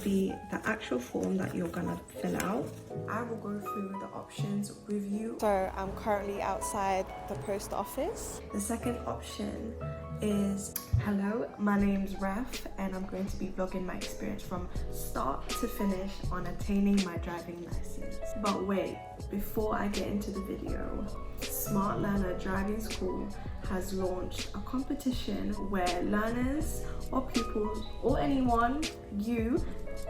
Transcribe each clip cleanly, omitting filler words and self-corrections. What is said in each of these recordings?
would be the actual form that you're gonna fill out. I will go through the options with you. So I'm currently outside the post office. The second option is, hello, my name's Raf and I'm going to be vlogging my experience from start to finish on attaining my driving license. But wait, before I get into the video, SmartLearner Driving School has launched a competition where learners or pupils or anyone, you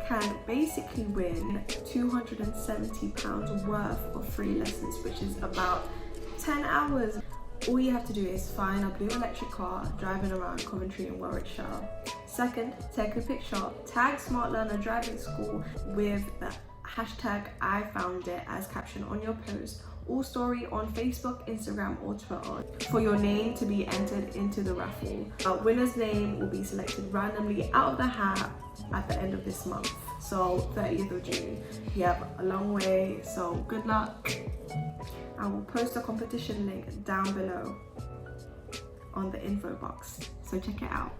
can basically win £270 worth of free lessons, which is about 10 hours. All you have to do is find a blue electric car driving around Coventry and Warwickshire. Second, take a picture, tag SmartLearner Driving School with the hashtag I found it as caption on your post, or story on Facebook, Instagram or Twitter for your name to be entered into the raffle. A winner's name will be selected randomly out of the hat at the end of this month, so 30th of June. You have a long way, so good luck. I will post a competition link down below on the info box, so check it out.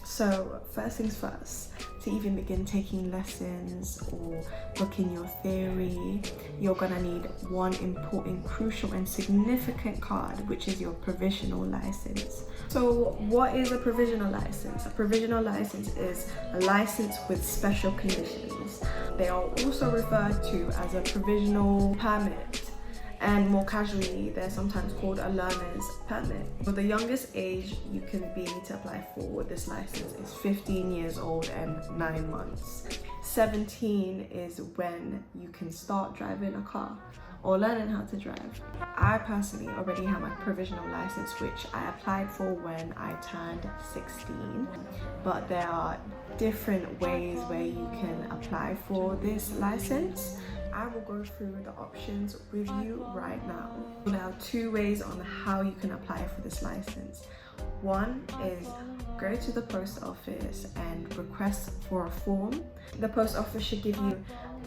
So first things first, to even begin taking lessons or booking your theory, you're gonna need one important, crucial and significant card, which is your provisional license. So what is a provisional license? A provisional license is a license with special conditions. They are also referred to as a provisional permit, and more casually, they're sometimes called a learner's permit. For the youngest age you can be to apply for this license is 15 years old and 9 months. 17 is when you can start driving a car or learning how to drive. I personally already have my provisional license, which I applied for when I turned 16, but there are different ways where you can apply for this license. I will go through the options with you right now. There are two ways on how you can apply for this license. One is go to the post office and request for a form. The post office should give you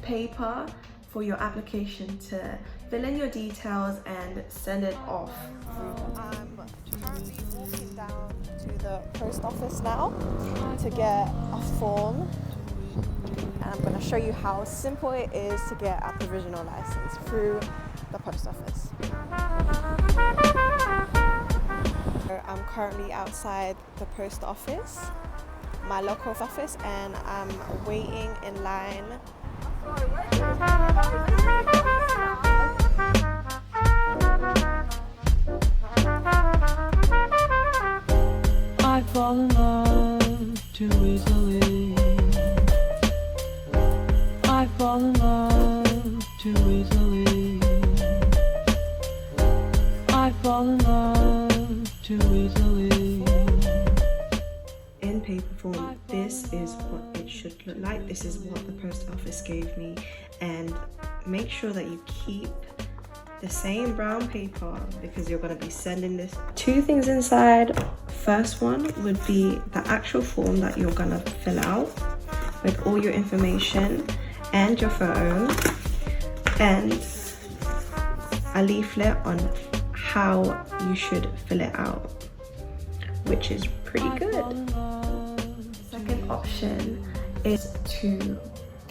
paper for your application to fill in your details and send it off. I'm walking down to the post office now to get a form. And I'm going to show you how simple it is to get a provisional license through the post office. I'm currently outside the post office, my local office, and I'm waiting in line. I fall in love too easily. I fall in love too easily. I fall in love too easily. In paper form, this is what it should look like. This is what the post office gave me, and make sure that you keep the same brown paper because you're going to be sending this. Two things inside. First one would be the actual form that you're going to fill out with all your information and your photo, and a leaflet on how you should fill it out, which is pretty good. Second option is to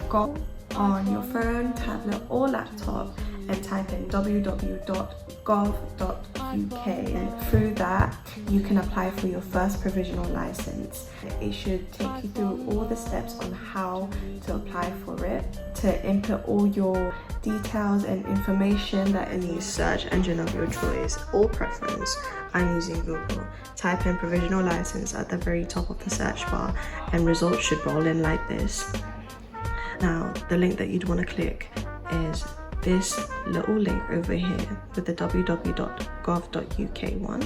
go on your phone, tablet or laptop and type in www.gov.uk, and through that you can apply for your first provisional license. It should take you through all the steps on how to apply for it, to input all your details and information that in the search engine of your choice or preference. I'm using Google. Type in provisional license at the very top of the search bar and results should roll in like this. Now the link that you'd want to click is this little link over here with the www.gov.uk one.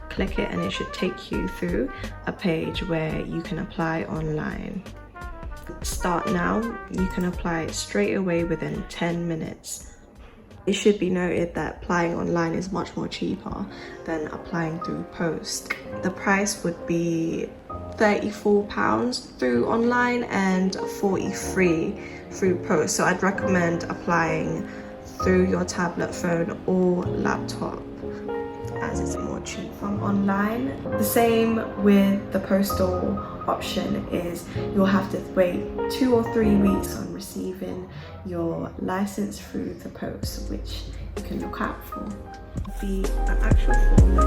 Click it and it should take you through a page where you can apply online. Start now, you can apply straight away within 10 minutes. It should be noted that applying online is much more cheaper than applying through post. The price would be £34 through online and £43 through post. So I'd recommend applying through your tablet, phone or laptop as as it's more cheap from online. The same with the postal option is you'll have to wait 2 or 3 weeks on receiving your license through the post, which you can look out for. The actual form that